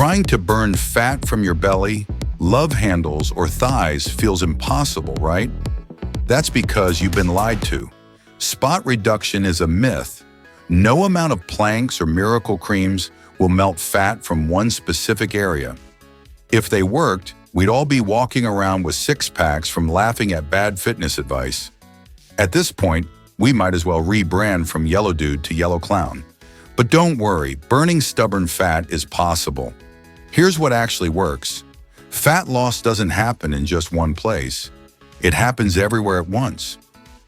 Trying to burn fat from your belly, love handles, or thighs feels impossible, right? That's because you've been lied to. Spot reduction is a myth. No amount of planks or miracle creams will melt fat from one specific area. If they worked, we'd all be walking around with six-packs from laughing at bad fitness advice. At this point, we might as well rebrand from Yellow Dude to Yellow Clown. But don't worry, burning stubborn fat is possible. Here's what actually works. Fat loss doesn't happen in just one place. It happens everywhere at once.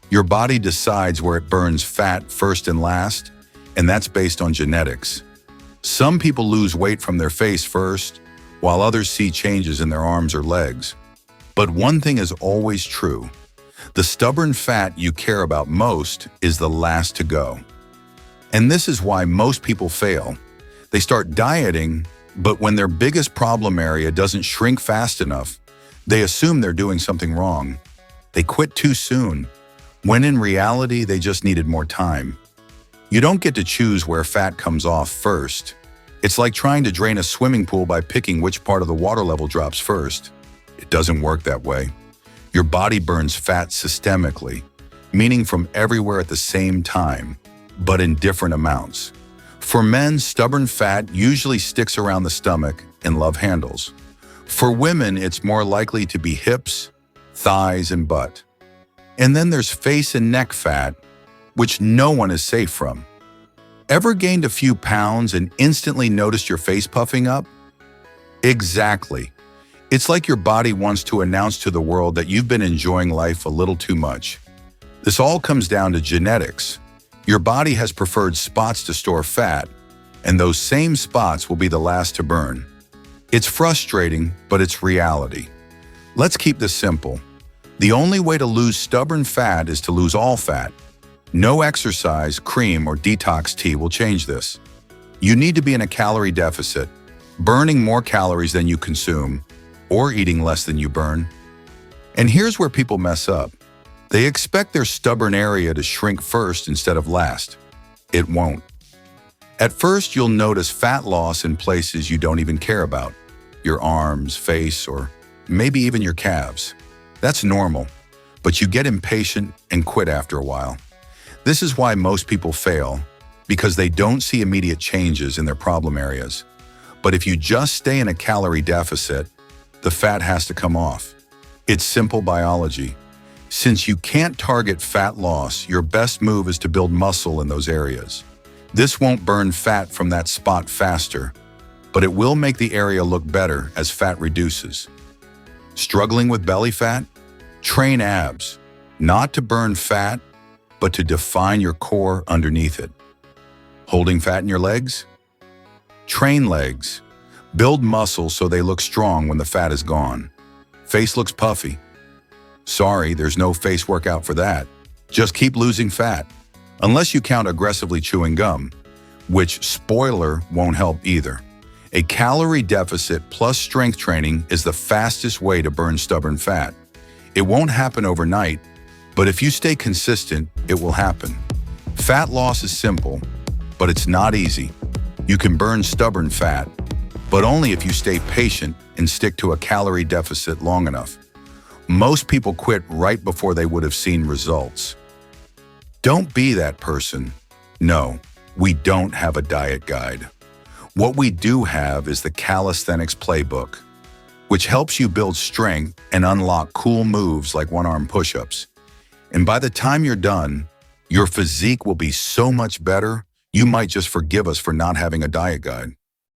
Your body decides where it burns fat first and last, and that's based on genetics. Some people lose weight from their face first, while others see changes in their arms or legs. But one thing is always true. The stubborn fat you care about most is the last to go. And this is why most people fail. They start dieting, but when their biggest problem area doesn't shrink fast enough, they assume they're doing something wrong. They quit too soon, when in reality, they just needed more time. You don't get to choose where fat comes off first. It's like trying to drain a swimming pool by picking which part of the water level drops first. It doesn't work that way. Your body burns fat systemically, meaning from everywhere at the same time, but in different amounts. For men, stubborn fat usually sticks around the stomach and love handles. For women, it's more likely to be hips, thighs, and butt. And then there's face and neck fat, which no one is safe from. Ever gained a few pounds and instantly noticed your face puffing up? Exactly. It's like your body wants to announce to the world that you've been enjoying life a little too much. This all comes down to genetics. Your body has preferred spots to store fat, and those same spots will be the last to burn. It's frustrating, but it's reality. Let's keep this simple. The only way to lose stubborn fat is to lose all fat. No exercise, cream, or detox tea will change this. You need to be in a calorie deficit, burning more calories than you consume, or eating less than you burn. And here's where people mess up. They expect their stubborn area to shrink first instead of last. It won't. At first, you'll notice fat loss in places you don't even care about. Your arms, face, or maybe even your calves. That's normal, but you get impatient and quit after a while. This is why most people fail, because they don't see immediate changes in their problem areas. But if you just stay in a calorie deficit, the fat has to come off. It's simple biology. Since you can't target fat loss, your best move is to build muscle in those areas. This won't burn fat from that spot faster, but it will make the area look better as fat reduces. Struggling with belly fat? Train abs, not to burn fat, but to define your core underneath it. Holding fat in your legs? Train legs. Build muscle so they look strong when the fat is gone. Face looks puffy. Sorry, there's no face workout for that. Just keep losing fat, unless you count aggressively chewing gum, which, spoiler, won't help either. A calorie deficit plus strength training is the fastest way to burn stubborn fat. It won't happen overnight, but if you stay consistent, it will happen. Fat loss is simple, but it's not easy. You can burn stubborn fat, but only if you stay patient and stick to a calorie deficit long enough. Most people quit right before they would have seen results. Don't be that person. No, we don't have a diet guide. What we do have is the calisthenics playbook, which helps you build strength and unlock cool moves like one-arm push-ups. And by the time you're done, your physique will be so much better, you might just forgive us for not having a diet guide.